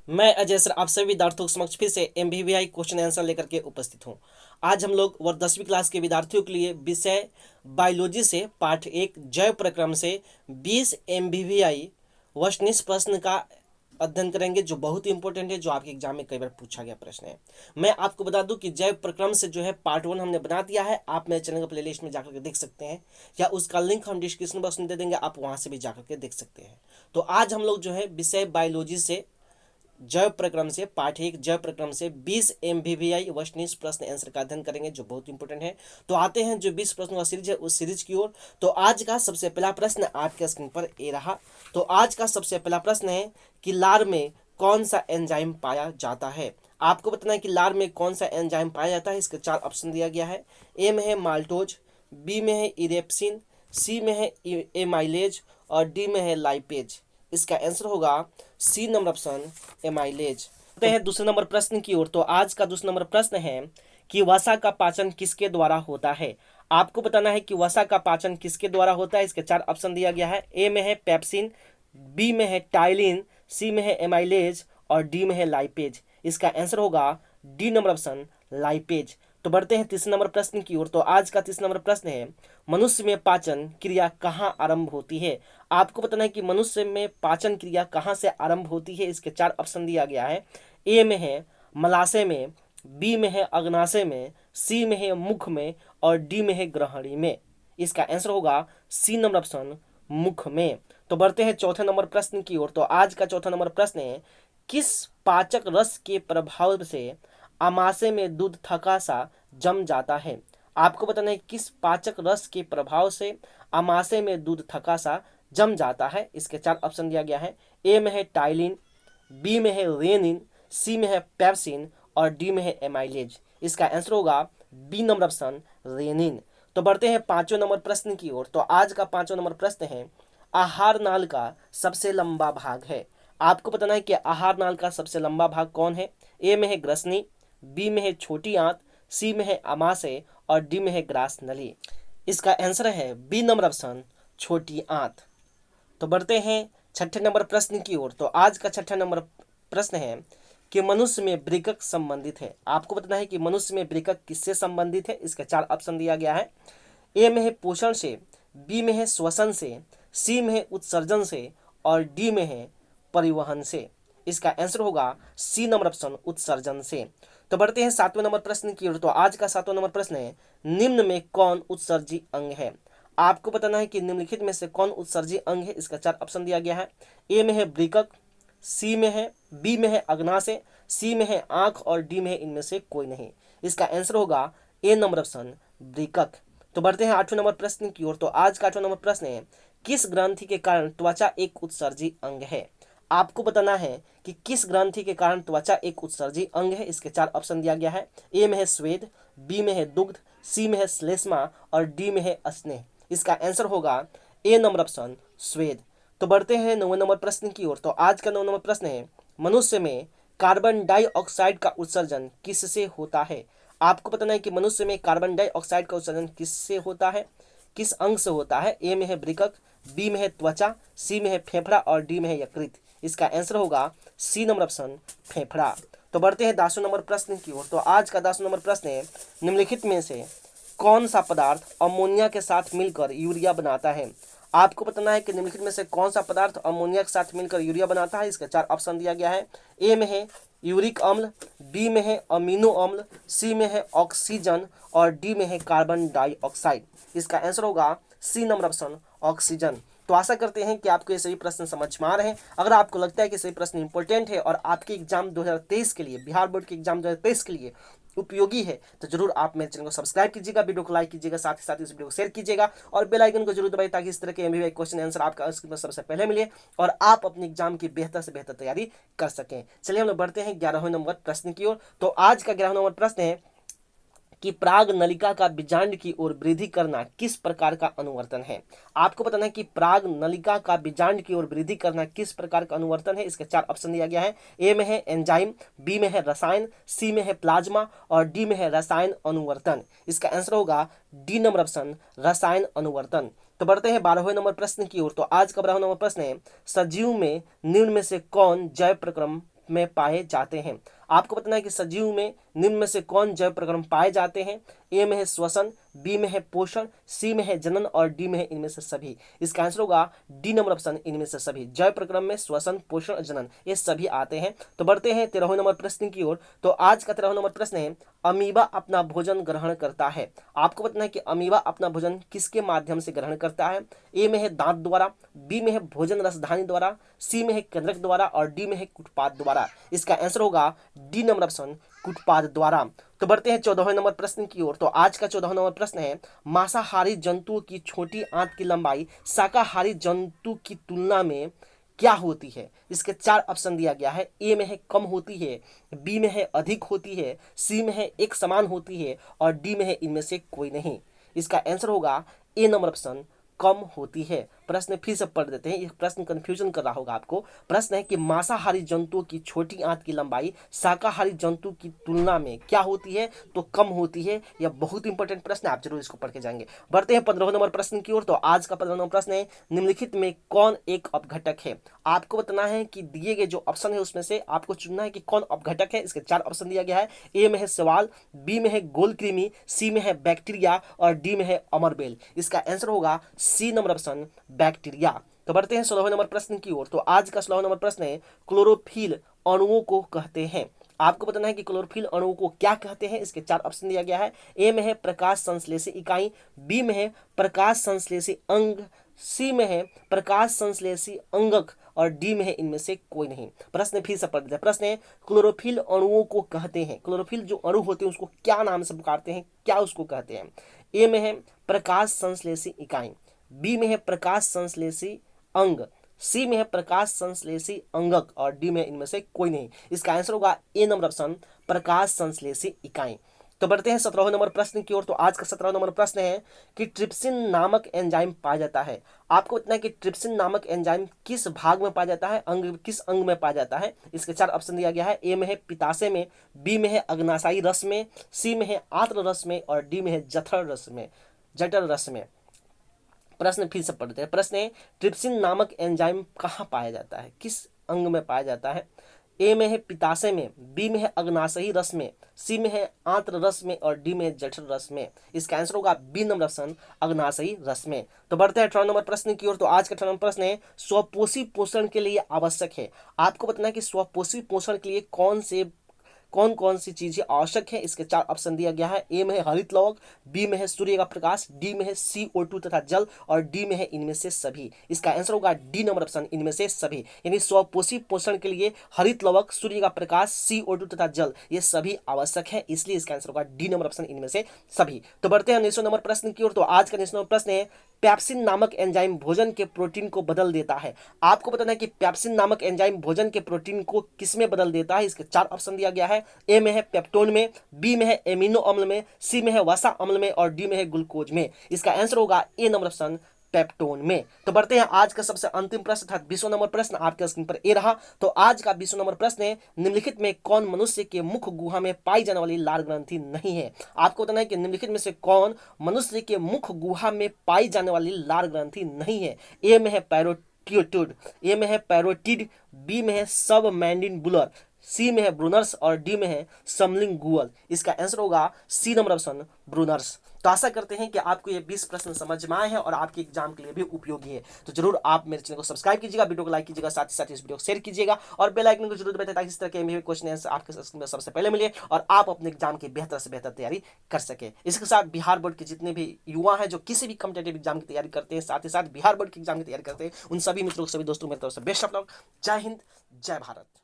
मैं अजय सर आप सभी विद्यार्थियों के समक्ष फिर से एमबीवीआई क्वेश्चन आंसर लेकर के उपस्थित हूँ। आज हम लोग वर्ग 10वीं क्लास के विद्यार्थियों के लिए विषय बायोलॉजी से पाठ 1 जैव प्रक्रम से 20 एमबीवीआई वस्तुनिष्ठ प्रश्न का अध्ययन करेंगे, जो बहुत ही इंपॉर्टेंट है, जो आपके एग्जाम में कई बार पूछा गया प्रश्न है। मैं आपको बता दूं कि जैव प्रक्रम से जो है पार्ट 1 हमने बना दिया है। आप मेरे चैनल का प्लेलिस्ट में जाकर के देख सकते हैं, या उसका लिंक हम डिस्क्रिप्शन बॉक्स में दे देंगे, आप वहां से भी जाकर के देख सकते हैं। तो आज हम लोग जो है विषय बायोलॉजी से जैव प्रक्रम से पाठ 1 जैव प्रक्रम से 20 एमबीवीआई वस्तुनिष्ठ प्रश्न आंसर का अध्ययन करेंगे, जो बहुत इंपॉर्टेंट है। तो आते हैं जो 20 प्रश्नों का सीरीज है उस सीरीज की ओर। तो आज का सबसे पहला प्रश्न आपके स्क्रीन पर ये रहा। तो आज का सबसे पहला प्रश्न है कि लार में कौन सा एंजाइम पाया जाता है। आपको बताना है कि लार में कौन सा एंजाइम पाया जाता है। इसके 4 ऑप्शन दिया गया है। ए में है माल्टोज, बी में है इरेप्सिन, सी में है एमाइलेज और डी में है लाइपेज। इसका आंसर होगा सी नंबर ऑप्शन एमाइलेज। तो हैं दूसरे नंबर प्रश्न की ओर। तो आज का दूसरा नंबर प्रश्न है कि वसा का पाचन किसके द्वारा होता है। आपको बताना है कि वसा का पाचन किसके द्वारा होता है। इसके 4 ऑप्शन दिया गया है। ए में है पेप्सिन, बी में है टाइलिन, सी में है एमाइलेज और डी में है लाइपेज। इसका आंसर होगा डी नंबर ऑप्शन लाइपेज। तो बढ़ते हैं तीसरे नंबर प्रश्न की ओर। तो आज का तीसरा नंबर प्रश्न है मनुष्य में पाचन क्रिया कहाँ आरंभ होती है। आपको बताना है कि मनुष्य में पाचन क्रिया कहाँ से आरंभ होती है। इसके 4 ऑप्शन दिया गया है। ए में है मलाशय में, बी में है अग्नाशय में, सी में है मुख में और डी में है ग्रहणी में। इसका आंसर होगा सी नंबर ऑप्शन मुख में। तो बढ़ते हैं चौथे नंबर प्रश्न की ओर। तो आज का चौथा नंबर प्रश्न है किस पाचक रस के प्रभाव से आमाशय में दूध थका सा जम जाता है। आपको बताना है किस पाचक रस के प्रभाव से आमाशय में दूध थका सा जम जाता है। इसके 4 ऑप्शन दिया गया है। ए में है टाइलिन, बी में है रेनिन, सी में है पेप्सिन और डी में है एमाइलेज। इसका आंसर होगा बी नंबर ऑप्शन रेनिन। तो बढ़ते हैं पांचवें नंबर प्रश्न की ओर। तो आज का पांचवा नंबर प्रश्न है आहार नाल का सबसे लंबा भाग है। आपको बताना है कि आहार नाल का सबसे लंबा भाग कौन है। ए में है ग्रसनी, बी में है छोटी आंत, सी में है आमाशय और डी में है ग्रास नली। इसका आंसर है बी नंबर ऑप्शन छोटी आंत। तो बढ़ते हैं छठे नंबर प्रश्न की ओर। तो आज का छठा नंबर प्रश्न है कि मनुष्य में वृकक संबंधित है। आपको बताना है कि मनुष्य में वृकक किससे संबंधित है। इसका 4 ऑप्शन दिया गया है। ए में है पोषण से, बी में है श्वसन से, सी में है उत्सर्जन से और डी में है परिवहन से। इसका आंसर होगा सी नंबर ऑप्शन उत्सर्जन से। तो बढ़ते हैं सातवें नंबर प्रश्न की ओर। तो आज का सातवां नंबर प्रश्न है निम्न में कौन उत्सर्जी अंग है। आपको बताना है कि निम्नलिखित में से कौन उत्सर्जी अंग है। इसका 4 ऑप्शन दिया गया है। ए में है वृकक, सी में है, बी में है अग्नाशय, सी में है आंख और डी में है इनमें से कोई नहीं। इसका आंसर होगा ए नंबर ऑप्शन वृकक। तो बढ़ते हैं आठवें नंबर प्रश्न की ओर। तो आज का आठवां नंबर प्रश्न है किस ग्रंथि के कारण त्वचा एक उत्सर्जी अंग है। आपको बताना है कि किस ग्रंथि के कारण त्वचा एक उत्सर्जी अंग है। इसके 4 ऑप्शन दिया गया है। ए में है स्वेद, बी में है दुग्ध, सी में है श्लेष्मा और डी में है स्नेह। इसका आंसर होगा ए नंबर ऑप्शन स्वेद। तो बढ़ते हैं 9वें नंबर प्रश्न की ओर। तो आज का 9वां नंबर प्रश्न है मनुष्य में कार्बन डाइऑक्साइड का उत्सर्जन किससे होता है। आपको बताना है कि मनुष्य में कार्बन डाइऑक्साइड का उत्सर्जन किससे होता है, किस अंग से होता है। ए में है वृकक, बी में है त्वचा, सी में है फेफड़ा और डी में है यकृत। इसका आंसर होगा सी नंबर ऑप्शन फेफड़ा। तो बढ़ते हैं 10वें नंबर प्रश्न की ओर। तो आज का 10वां नंबर प्रश्न है निम्नलिखित में से कौन सा पदार्थ अमोनिया के साथ मिलकर यूरिया बनाता है। आपको बताना है कि निम्नलिखित में से कौन सा पदार्थ अमोनिया के साथ मिलकर यूरिया बनाता है। इसका 4 ऑप्शन दिया गया है। ए में है यूरिक अम्ल, बी में है अमीनो अम्ल, सी में है ऑक्सीजन और डी में है कार्बन डाइऑक्साइड। इसका आंसर होगा सी नंबर ऑप्शन ऑक्सीजन। तो आशा करते हैं कि आपको ये सभी प्रश्न समझ में आ रहे हैं। अगर आपको लगता है कि सभी प्रश्न इंपॉर्टेंट है और आपके एग्जाम 2023 के लिए, बिहार बोर्ड के एग्जाम 2023 के लिए उपयोगी है, तो जरूर आप मेरे चैनल को सब्सक्राइब कीजिएगा, वीडियो को लाइक कीजिएगा, साथ ही साथ इस वीडियो को शेयर कीजिएगा और बेल आइकन को जरूर दबाइए, ताकि इस तरह के एमबीबीआई क्वेश्चन आंसर आपका स्क्रीन पर सबसे पहले मिले और आप अपने एग्जाम की बेहतर से बेहतर तैयारी कर सकें। चलिए हम लोग बढ़ते हैं 11वें नंबर प्रश्न की ओर। तो आज का 11वां नंबर प्रश्न है कि प्राग नलिका का बीजांड की ओर वृद्धि करना किस प्रकार का अनुवर्तन है। आपको बताना है कि प्राग नलिका का बीजांड की ओर वृद्धि करना किस प्रकार का अनुवर्तन है। इसके 4 ऑप्शन दिया गया है। ए में है एंजाइम, बी में है रसायन, सी में है प्लाज्मा और डी में है रसायन अनुवर्तन। इसका आंसर होगा डी नंबर ऑप्शन रसायन अनुवर्तन। तो बढ़ते हैं 12वें नंबर प्रश्न की ओर। तो आज का 12वां नंबर प्रश्न है सजीव में निम्न में से कौन जैव प्रक्रम में पाए जाते हैं। आपको बताना है कि सजीव में निम्न में से कौन जैव प्रक्रम पाए जाते हैं। ए में है श्वसन, बी में है पोषण, सी में है जनन और डी में है इनमें से सभी। इसका आंसर होगा डी नंबर ऑप्शन, इनमें से सभी। जैव प्रक्रम में श्वसन, पोषण, जनन ये सभी आते हैं। तो बढ़ते हैं 13वें नंबर प्रश्न की ओर। तो आज का 13वां नंबर प्रश्न है, अमीबा अपना भोजन ग्रहण करता है। आपको बताना है कि अमीबा अपना भोजन किसके माध्यम से ग्रहण करता है। ए में है दांत द्वारा, बी में है भोजन रसधानी द्वारा, सी में है केंद्रक द्वारा और डी में है कुटपाद द्वारा। इसका आंसर होगा डी नंबर ऑप्शन, कुटपाद द्वारा। तो बढ़ते हैं 14वें नंबर प्रश्न की ओर। तो आज का 14वां नंबर प्रश्न है, मांसाहारी जंतुओं की छोटी आंत की लंबाई शाकाहारी जंतु की तुलना में क्या होती है। इसके 4 ऑप्शन दिया गया है। ए में है कम होती है, बी में है अधिक होती है, सी में है एक समान होती है और डी में है इनमें से कोई नहीं। इसका आंसर होगा ए नंबर ऑप्शन, कम होती है। प्रश्न फिर से पढ़ देते हैं, यह प्रश्न कंफ्यूजन कर रहा होगा आपको। प्रश्न है कि मांसाहारी जंतुओं की छोटी आंत की लंबाई शाकाहारी जंतु की तुलना में क्या होती है, तो कम होती है। यह बहुत इंपॉर्टेंट प्रश्न है, आप जरूर इसको पढ़ के जाएंगे। बढ़ते हैं 15वें नंबर प्रश्न की ओर। तो आज का 15वां नंबर प्रश्न है, निम्नलिखित में कौन एक अपघटक है। आपको बताना है कि दिए गए जो ऑप्शन है उसमें से आपको चुनना है कि कौन अपघटक है। इसके 4 ऑप्शन दिया गया है। ए में है शैवाल, बी में है गोल कृमि, सी में है बैक्टीरिया और डी में है अमरबेल। इसका आंसर होगा सी नंबर ऑप्शन, बैक्टीरिया। तो बढ़ते हैं 16वें नंबर प्रश्न की ओर। तो आज का 16वां नंबर प्रश्न है, क्लोरोफिल अणुओं को कहते हैं। आपको बताना है कि क्लोरोफिल अणुओं को क्या कहते हैं। इसके 4 ऑप्शन दिया गया है। ए में है प्रकाश संश्लेषी इकाई, बी में है प्रकाश संश्लेषी अंग, सी में है प्रकाश संश्लेषी अंगक और डी में है इनमें से कोई नहीं। प्रश्न फिर से पढ़ देते हैं। प्रश्न है, क्लोरोफिल अणुओं को कहते हैं, क्लोरोफिल जो अणु होते हैं उसको क्या नाम से पुकारते हैं, क्या उसको कहते हैं। ए में है प्रकाश संश्लेषी इकाई, बी में है प्रकाश संश्लेषी अंग, सी में है प्रकाश संश्लेषी अंगक और डी में इनमें से कोई नहीं। इसका आंसर होगा ए नंबर ऑप्शन, प्रकाश संश्लेषी इकाई। तो बढ़ते हैं 17वें नंबर प्रश्न की ओर। तो आज का 17वां नंबर प्रश्न है कि ट्रिप्सिन नामक एंजाइम पाया जाता है। आपको इतना कि ट्रिप्सिन नामक एंजाइम किस भाग में पाया जाता है, अंग किस अंग में पाया जाता है। इसके 4 ऑप्शन दिया गया है। ए में है पित्ताशय में, बी में है अग्नाशयी रस में, सी में है आंत्र रस में और डी में है जठर रस में, जठर रस में। प्रश्न फिर से पढ़ते हैं। प्रश्न है, ट्रिप्सिन नामक एंजाइम कहाँ पाया जाता है, किस अंग में पाया जाता है। ए में है पित्ताशय में, बी में है अग्नाशयी रस में, सी में है आंत्र रस में और डी में है जठर रस में। इसका आंसर होगा बी नंबर ऑप्शन, अग्नाशयी रस में। तो बढ़ते हैं 18 नंबर प्रश्न की ओर। तो आज का 18 नंबर प्रश्न है, स्वपोषी पोषण के लिए आवश्यक है। आपको बताना है कि स्वपोषी पोषण के लिए कौन कौन सी चीजें आवश्यक है। इसके 4 ऑप्शन दिया गया है। ए में है हरित लवक, बी में है सूर्य का प्रकाश, डी में है CO2 तथा जल और डी में है इनमें से सभी। इसका आंसर होगा डी नंबर ऑप्शन, इनमें से सभी। यानी स्वपोषी पोषण के लिए हरित लवक, सूर्य का प्रकाश, CO2 तथा जल ये सभी आवश्यक है, इसलिए इसका आंसर होगा डी नंबर ऑप्शन, इनमें से सभी। तो बढ़ते हैं 19वें नंबर प्रश्न की ओर। तो आज का 19वां प्रश्न है, पैप्सिन नामक एंजाइम भोजन के प्रोटीन को बदल देता है। आपको बताना है कि पैप्सिन नामक एंजाइम भोजन के प्रोटीन को किसमें बदल देता है। इसके 4 ऑप्शन दिया गया है। ए में है पेप्टोन में, बी में है एमिनो अम्ल में, सी में है वसा अम्ल में और डी में है ग्लूकोज में। इसका आंसर होगा ए नंबर ऑप्शन, पेप्टोन में। तो बढ़ते हैं आज का सबसे अंतिम प्रश्न अर्थात 20वां नंबर प्रश्न आपके स्क्रीन पर ए रहा। तो आज का 20वां नंबर प्रश्न है, निम्नलिखित में कौन मनुष्य के मुख गुहा में पाई जाने वाली लाल ग्रंथि नहीं है। आपको बताना है कि निम्नलिखित में से कौन मनुष्य के मुख गुहा में पाई जाने वाली लाल ग्रंथि नहीं है। ए में है पैरोटिड, ए में है पैरोटिड, बी में है सब मैंडिबुलर, सी में है ब्रूनर्स और डी में है समलिंगुअल। इसका आंसर होगा सी नंबर ऑप्शन, ब्रूनर्स। तो आशा करते हैं कि आपको ये 20 प्रश्न समझ में आए हैं और आपके एग्जाम के लिए भी उपयोगी है। तो जरूर आप मेरे चैनल को सब्सक्राइब कीजिएगा, वीडियो को लाइक कीजिएगा, साथ ही साथ इस वीडियो को शेयर कीजिएगा और बेल आइकन को जरूर दबाइए ताकि इस तरह के क्वेश्चन आंसर आपके स्क्रीन पर सबसे पहले मिले और आप अपने एग्जाम की बेहतर से बेहतर तैयारी कर सके। इसके साथ बिहार बोर्ड के जितने भी युवा हैं जो किसी भी कॉम्पिटेटिव एग्जाम की तैयारी करते हैं, साथ ही साथ बिहार बोर्ड के एग्जाम की तैयारी करते हैं, उन सभी मित्रों सभी दोस्तों मेरी तरफ से बेस्ट ऑफ लक। जय हिंद, जय भारत।